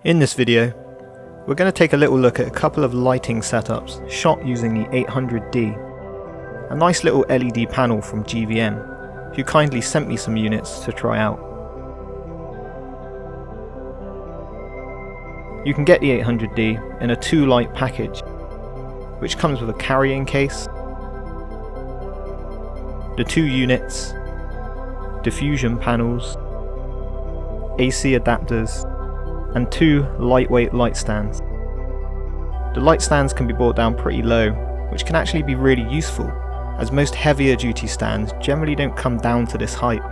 In this video, we're going to take a little look at a couple of lighting setups shot using the 800D, a nice little LED panel from GVM, who kindly sent me some units to try out. You can get the 800D in a 2-light package, which comes with a carrying case, the 2 units, diffusion panels, AC adapters, and 2 lightweight light stands. The light stands can be brought down pretty low, which can actually be really useful, as most heavier duty stands generally don't come down to this height.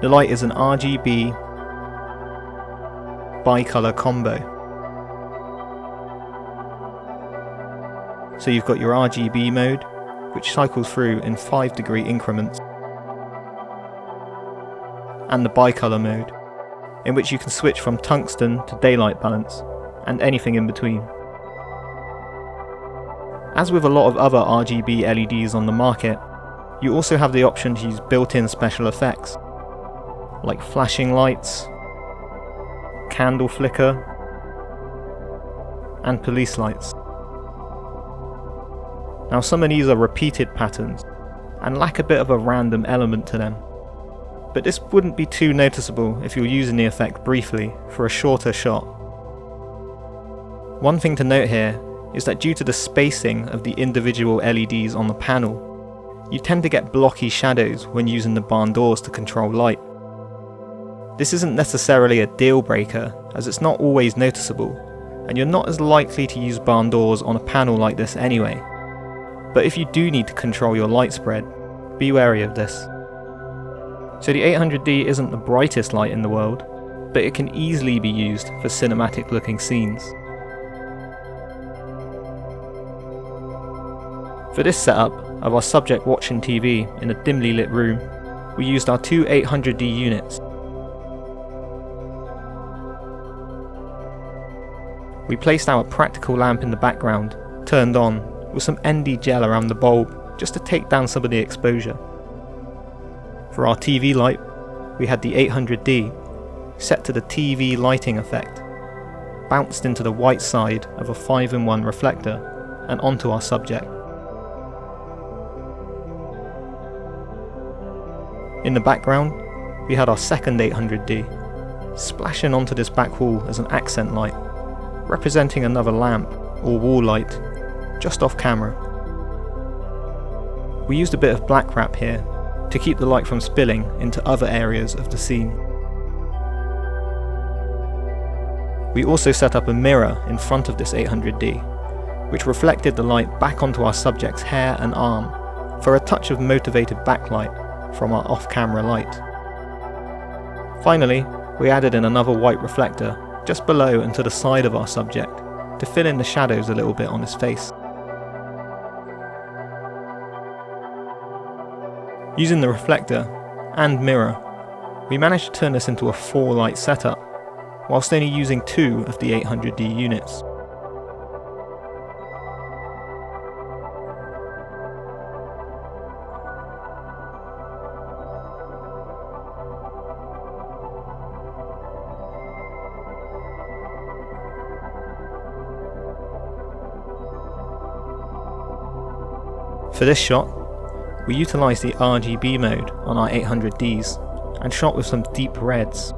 The light is an RGB bi-colour combo. So you've got your RGB mode, which cycles through in 5-degree increments, and the bi-colour mode, in which you can switch from tungsten to daylight balance, and anything in between. As with a lot of other RGB LEDs on the market, you also have the option to use built-in special effects, like flashing lights, candle flicker, and police lights. Now some of these are repeated patterns, and lack a bit of a random element to them, but this wouldn't be too noticeable if you're using the effect briefly for a shorter shot. One thing to note here is that due to the spacing of the individual LEDs on the panel, you tend to get blocky shadows when using the barn doors to control light. This isn't necessarily a deal breaker, as it's not always noticeable, and you're not as likely to use barn doors on a panel like this anyway. But if you do need to control your light spread, be wary of this. So the 800D isn't the brightest light in the world, but it can easily be used for cinematic looking scenes. For this setup of our subject watching TV in a dimly lit room, we used our 2 800D units. We placed our practical lamp in the background, turned on, with some ND gel around the bulb just to take down some of the exposure. For our TV light, we had the 800D set to the TV lighting effect, bounced into the white side of a 5-in-1 reflector and onto our subject. In the background, we had our second 800D, splashing onto this back wall as an accent light, representing another lamp or wall light just off camera. We used a bit of black wrap here to keep the light from spilling into other areas of the scene. We also set up a mirror in front of this 800D, which reflected the light back onto our subject's hair and arm for a touch of motivated backlight from our off-camera light. Finally, we added in another white reflector just below and to the side of our subject to fill in the shadows a little bit on his face. Using the reflector and mirror, we managed to turn this into a 4-light setup, whilst only using 2 of the 800D units. For this shot, we utilised the RGB mode on our 800Ds and shot with some deep reds.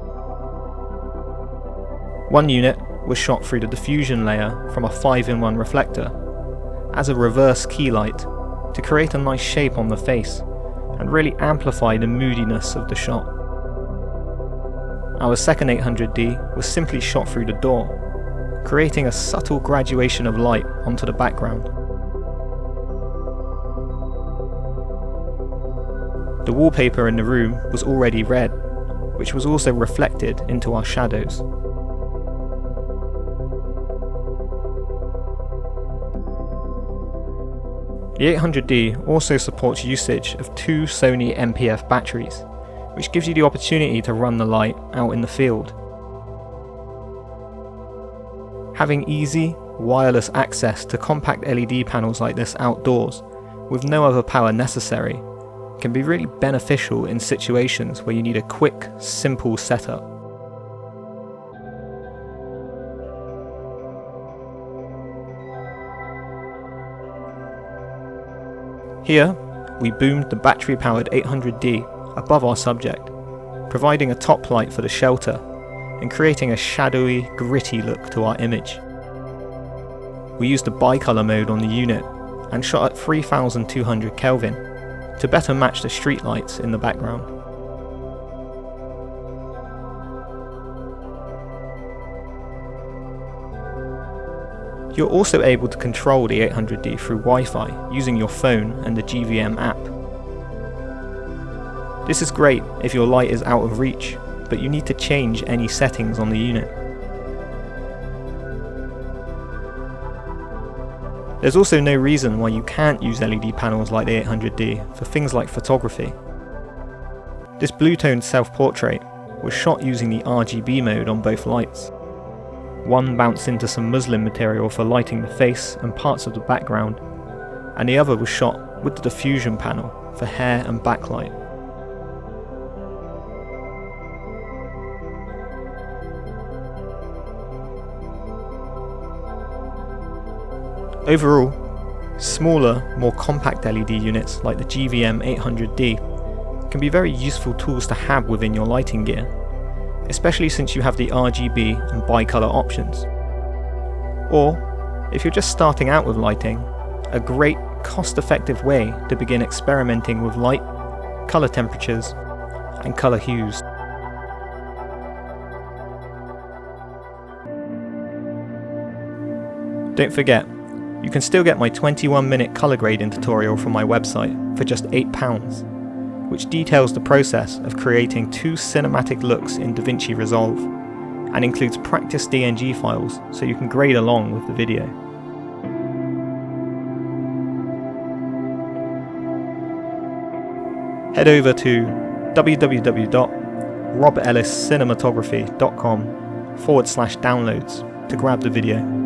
One unit was shot through the diffusion layer from a 5-in-1 reflector as a reverse key light to create a nice shape on the face and really amplify the moodiness of the shot. Our second 800D was simply shot through the door, creating a subtle graduation of light onto the background. The wallpaper in the room was already red, which was also reflected into our shadows. The 800D also supports usage of 2 Sony MPF batteries, which gives you the opportunity to run the light out in the field. Having easy, wireless access to compact LED panels like this outdoors, with no other power necessary, can be really beneficial in situations where you need a quick, simple setup. Here, we boomed the battery-powered 800D above our subject, providing a top light for the shelter and creating a shadowy, gritty look to our image. We used the bicolor mode on the unit and shot at 3200 Kelvin to better match the streetlights in the background. You're also able to control the 800D through Wi-Fi using your phone and the GVM app. This is great if your light is out of reach, but you need to change any settings on the unit. There's also no reason why you can't use LED panels like the 800D for things like photography. This blue-toned self-portrait was shot using the RGB mode on both lights. One bounced into some muslin material for lighting the face and parts of the background, and the other was shot with the diffusion panel for hair and backlight. Overall, smaller, more compact LED units like the GVM 800D can be very useful tools to have within your lighting gear, especially since you have the RGB and bicolor options. Or, if you're just starting out with lighting, a great, cost-effective way to begin experimenting with light, color temperatures, and color hues. Don't forget, you can still get my 21-minute color grading tutorial from my website for just £8, which details the process of creating 2 cinematic looks in DaVinci Resolve, and includes practice DNG files so you can grade along with the video. Head over to www.robelliscinematography.com/downloads to grab the video.